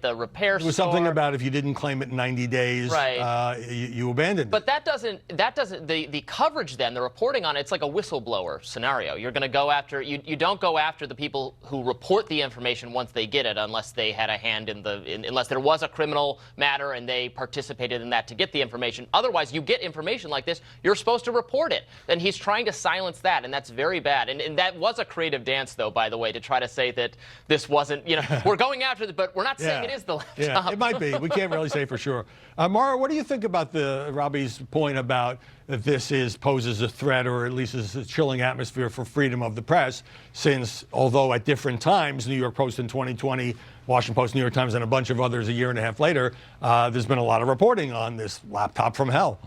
the repair It was store. something about if you didn't claim it in 90 days, right. You abandoned it. But that doesn't, the coverage then, the reporting on it's like a whistleblower scenario. You're going to go after, you don't go after the people who report the information once they get it, unless they had a hand unless there was a criminal matter and they participated in that to get the information. Otherwise, you get information like this, you're supposed to report it. And he's trying to silence that, and that's very bad. And that was a creative dance, though, by the way, to try to say that this wasn't, we're going after it, but we're not saying it is the laptop. Yeah, it might be. We can't really say for sure. Mara, what do you think about Robbie's point about that this poses a threat, or at least is a chilling atmosphere for freedom of the press, since although at different times, New York Post in 2020, Washington Post, New York Times, and a bunch of others a year and a half later, there's been a lot of reporting on this laptop from hell.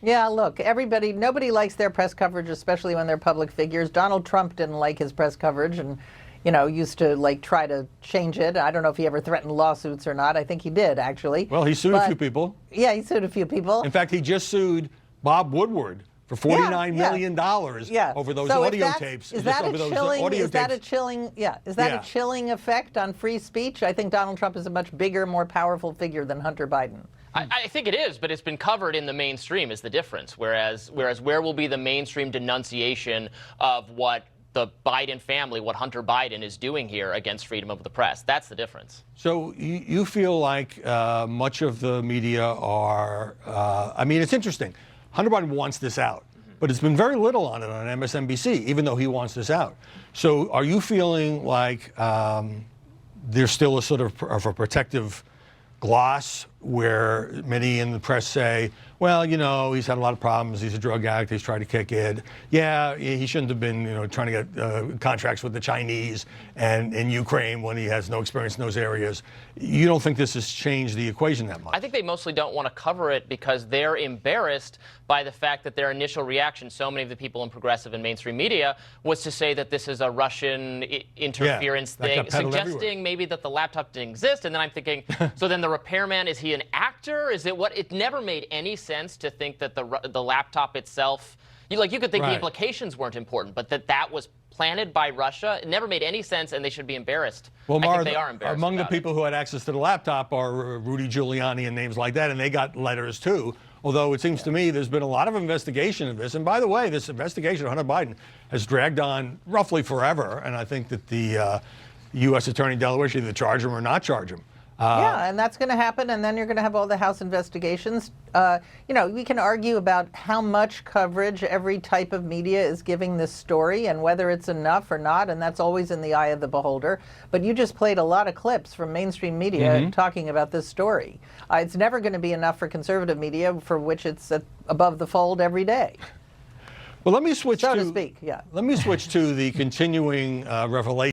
Yeah, look, nobody likes their press coverage, especially when they're public figures. Donald Trump didn't like his press coverage and, used to try to change it. I don't know if he ever threatened lawsuits or not. I think he did, actually. Well, he sued a few people. Yeah, he sued a few people. In fact, he just sued Bob Woodward for $49 million over those audio tapes. Is that a chilling effect on free speech? I think Donald Trump is a much bigger, more powerful figure than Hunter Biden. I think it is, but it's been covered in the mainstream is the difference. Whereas where will be the mainstream denunciation of what the Biden family, what Hunter Biden is doing here against freedom of the press? That's the difference. So you feel like much of the media are, it's interesting. Hunter Biden wants this out, but it's been very little on it on MSNBC, even though he wants this out. So are you feeling like there's still a sort of a protective gloss where many in the press say, well, he's had a lot of problems. He's a drug addict. He's tried to kick it. Yeah, he shouldn't have been, trying to get contracts with the Chinese and in Ukraine when he has no experience in those areas. You don't think this has changed the equation that much? I think they mostly don't want to cover it because they're embarrassed by the fact that their initial reaction, so many of the people in progressive and mainstream media, was to say that this is a Russian interference thing, suggesting maybe that the laptop didn't exist. And then I'm thinking, so then the repairman, is he an actor? Is it what? It never made any sense to think that the laptop itself, you could think the implications weren't important, but that was planted by Russia. It never made any sense, and they should be embarrassed. Well, Mara, I think they are embarrassed. Among the people who had access to the laptop are Rudy Giuliani and names like that, and they got letters too. Although it seems to me there's been a lot of investigation of this. And by the way, this investigation of Hunter Biden has dragged on roughly forever, and I think that the U.S. Attorney in Delaware should either charge him or not charge him. Yeah, and that's going to happen, and then you're going to have all the House investigations. We can argue about how much coverage every type of media is giving this story and whether it's enough or not, and that's always in the eye of the beholder. But you just played a lot of clips from mainstream media talking about this story. It's never going to be enough for conservative media, for which it's above the fold every day. Well, let me switch so to speak. Yeah. Let me switch to the continuing revelation